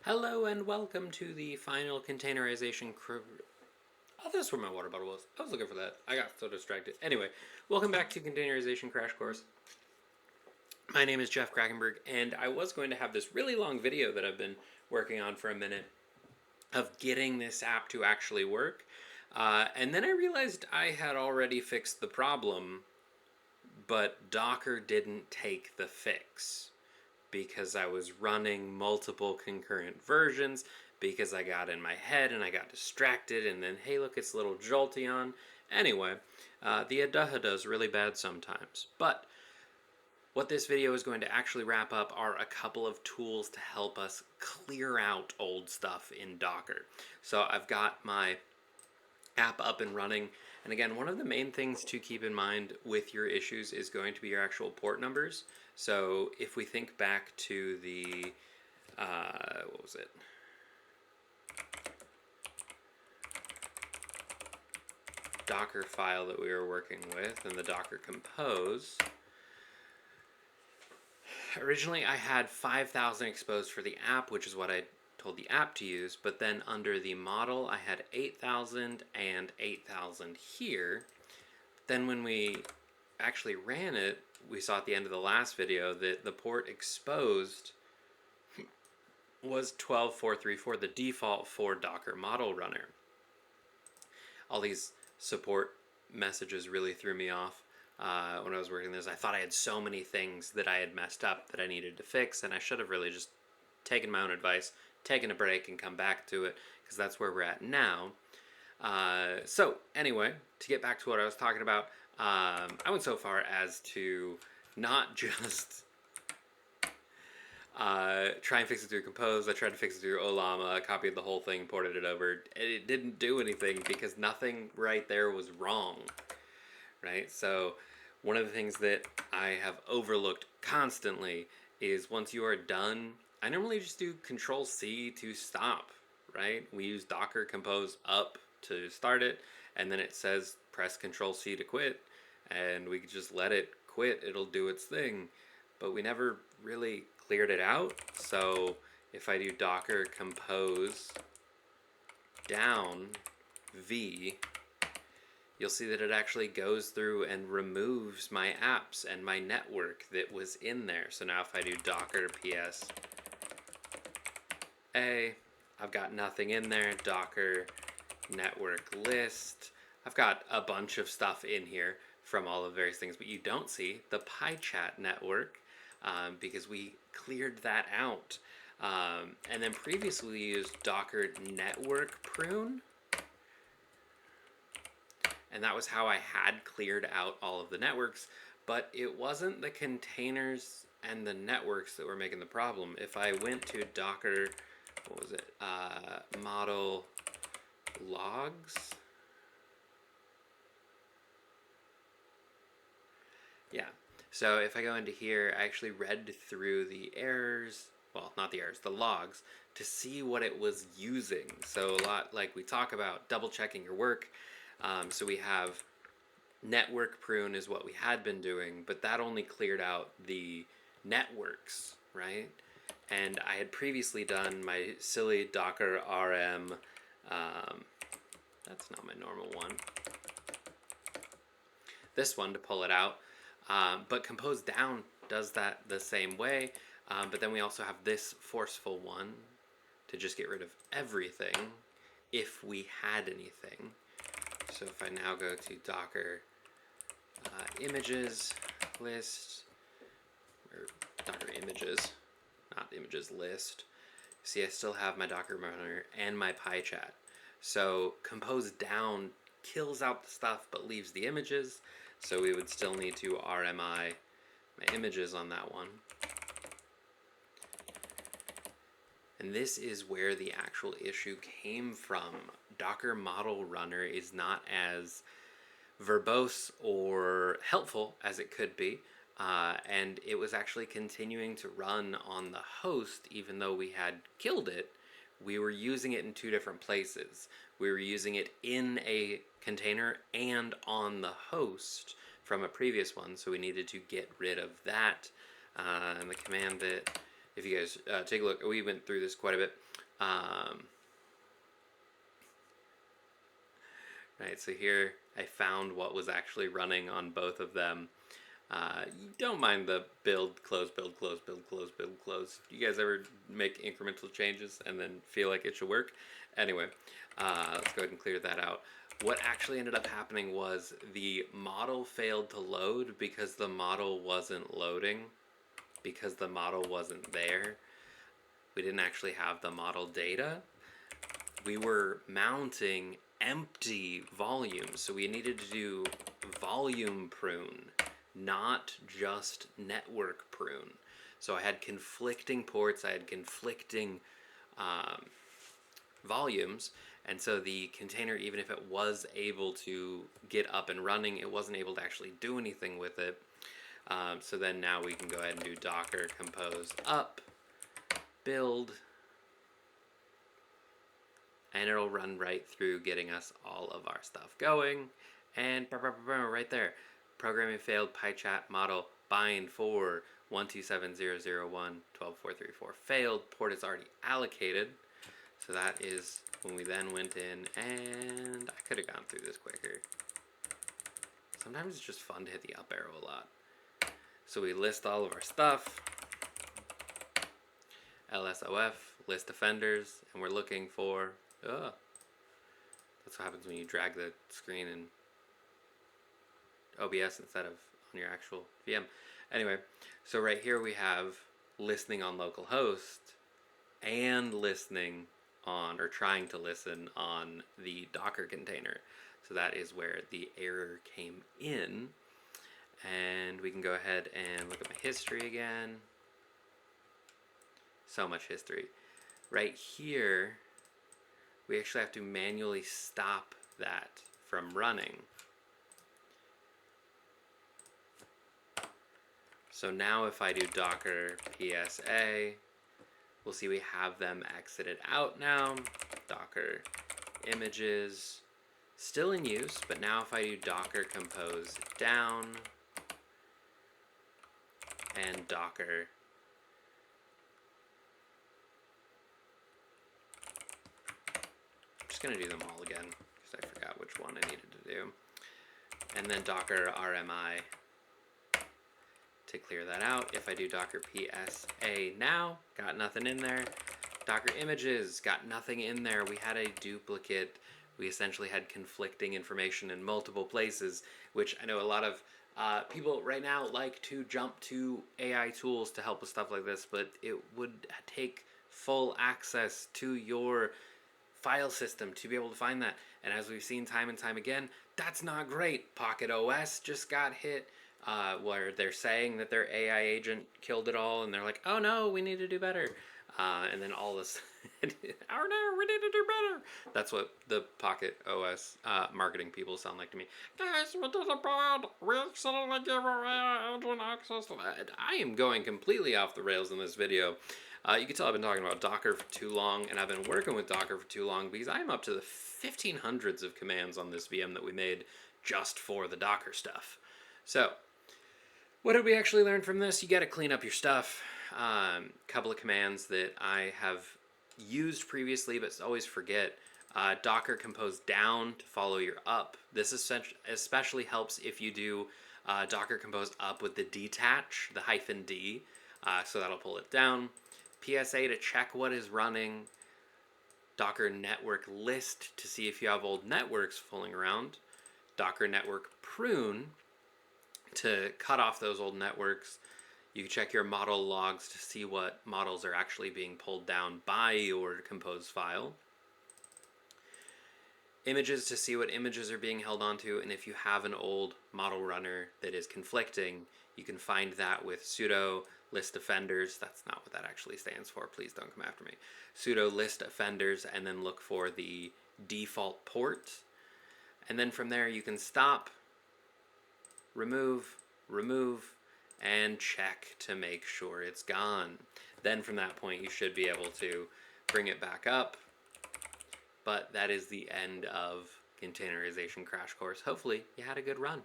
Hello and welcome to the final containerization Oh, that's where my water bottle was. I was looking for that. I got so distracted. Anyway, welcome back to Containerization Crash Course. My name is Jeff Krakenberg, and I was going to have this really long video that I've been working on for a minute of getting this app to actually work. And then I realized I had already fixed the problem, but Docker didn't take the fix, because I was running multiple concurrent versions, because I got in my head and I got distracted, and then, hey, look, it's a little Jolteon. Anyway, the Adaha does really bad sometimes. But what this video is going to actually wrap up are a couple of tools to help us clear out old stuff in Docker. So I've got my app up and running. And again, one of the main things to keep in mind with your issues is going to be your actual port numbers. So if we think back to the, what was it? Docker file that we were working with and the Docker compose. Originally I had 5,000 exposed for the app, which is what I told the app to use, but then under the model I had 8,000 and 8,000 here. Then when we actually ran it, we saw at the end of the last video that the port exposed was 12434, the default for Docker model runner. All these support messages really threw me off when I was working this. I thought I had so many things that I had messed up that I needed to fix, and I should have really just taken my own advice, taken a break, and come back to it, because that's where we're at now. So anyway, to get back to what I was talking about, I went so far as to not just try and fix it through Compose. I tried to fix it through Olama, copied the whole thing, ported it over. It didn't do anything because nothing right there was wrong, right? So one of the things that I have overlooked constantly is once you are done, I normally just do Control-C to stop, right? We use Docker Compose up to start it, and then it says press Control-C to quit, and we just let it quit. It'll do its thing, but we never really cleared it out. So if I do Docker Compose down V, you'll see that it actually goes through and removes my apps and my network that was in there. So now if I do Docker PS A, I've got nothing in there. Docker network list, I've got a bunch of stuff in here from all of the various things, but you don't see the PyChat network because we cleared that out. And then previously we used Docker network prune, and that was how I had cleared out all of the networks, but it wasn't the containers and the networks that were making the problem. If I went to Docker, what was it, model logs, yeah, so if I go into here, I actually read through the errors, well, not the errors, the logs, to see what it was using. So a lot like we talk about double checking your work. So we have network prune is what we had been doing, but that only cleared out the networks, right? And I had previously done my silly Docker RM, that's not my normal one, this one to pull it out. But Compose down does that the same way, but then we also have this forceful one to just get rid of everything if we had anything. So if I now go to Docker images list, or Docker images, not images list, see I still have my Docker runner and my PyChat. So Compose down kills out the stuff but leaves the images, so we would still need to RMI my images on that one. And this is where the actual issue came from. Docker model runner is not as verbose or helpful as it could be, and it was actually continuing to run on the host even though we had killed it. We were using it in two different places. We were using it in a container and on the host from a previous one, so we needed to get rid of that. And the command that if you guys take a look, we went through this quite a bit. Right, so here I found what was actually running on both of them. You don't mind the build, close, build, close, build, close, build, close. You guys ever make incremental changes and then feel like it should work? Anyway, let's go ahead and clear that out. What actually ended up happening was the model failed to load because the model wasn't loading, because the model wasn't there. We didn't actually have the model data. We were mounting empty volumes, so we needed to do volume prune, not just network prune. So I had conflicting ports, I had conflicting volumes, and so the container, even if it was able to get up and running, it wasn't able to actually do anything with it. So then now we can go ahead and do docker compose up, build, and it'll run right through getting us all of our stuff going. And right there, programming failed, PyChat model bind for 127.0.0.1.12.4.3.4 failed. Port is already allocated. So that is when we then went in, and I could have gone through this quicker. Sometimes it's just fun to hit the up arrow a lot. So we list all of our stuff, LSOF, list offenders, and we're looking for, that's what happens when you drag the screen in OBS instead of on your actual VM. Anyway, so right here we have listening on localhost and listening on, or trying to listen on, the Docker container. So that is where the error came in. And we can go ahead and look at my history again. So much history. Right here, we actually have to manually stop that from running. So now if I do docker PSA, we'll see we have them exited out now. Docker images, still in use, but now if I do docker compose down and docker going to do them all again because I forgot which one I needed to do. And then docker RMI to clear that out. If I do docker PSA now, got nothing in there. Docker images, got nothing in there. We had a duplicate. We essentially had conflicting information in multiple places, which I know a lot of people right now like to jump to AI tools to help with stuff like this, but it would take full access to your file system to be able to find that. And as we've seen time and time again, that's not great. Pocket OS just got hit where they're saying that their AI agent killed it all, and they're like, oh no, we need to do better. And then all this, oh no, we need to do better. That's what the Pocket OS marketing people sound like to me. Guys, we did it bad. We accidentally gave our AI agent access to that. I am going completely off the rails in this video. You can tell I've been talking about Docker for too long, and I've been working with Docker for too long because I'm up to the 1500s of commands on this VM that we made just for the Docker stuff. So, what did we actually learn from this? You got to clean up your stuff. Couple of commands that I have used previously but always forget. Docker compose down to follow your up. This especially helps if you do Docker compose up with the detach, the -d, so that'll pull it down. PSA to check what is running. Docker network list to see if you have old networks fooling around. Docker network prune to cut off those old networks. You can check your model logs to see what models are actually being pulled down by your compose file. Images to see what images are being held onto, and if you have an old model runner that is conflicting, you can find that with sudo list offenders. That's not what that actually stands for. Please don't come after me. Sudo list offenders, and then look for the default port. And then from there you can stop, remove, and check to make sure it's gone. Then from that point you should be able to bring it back up. But that is the end of Containerization Crash Course. Hopefully you had a good run.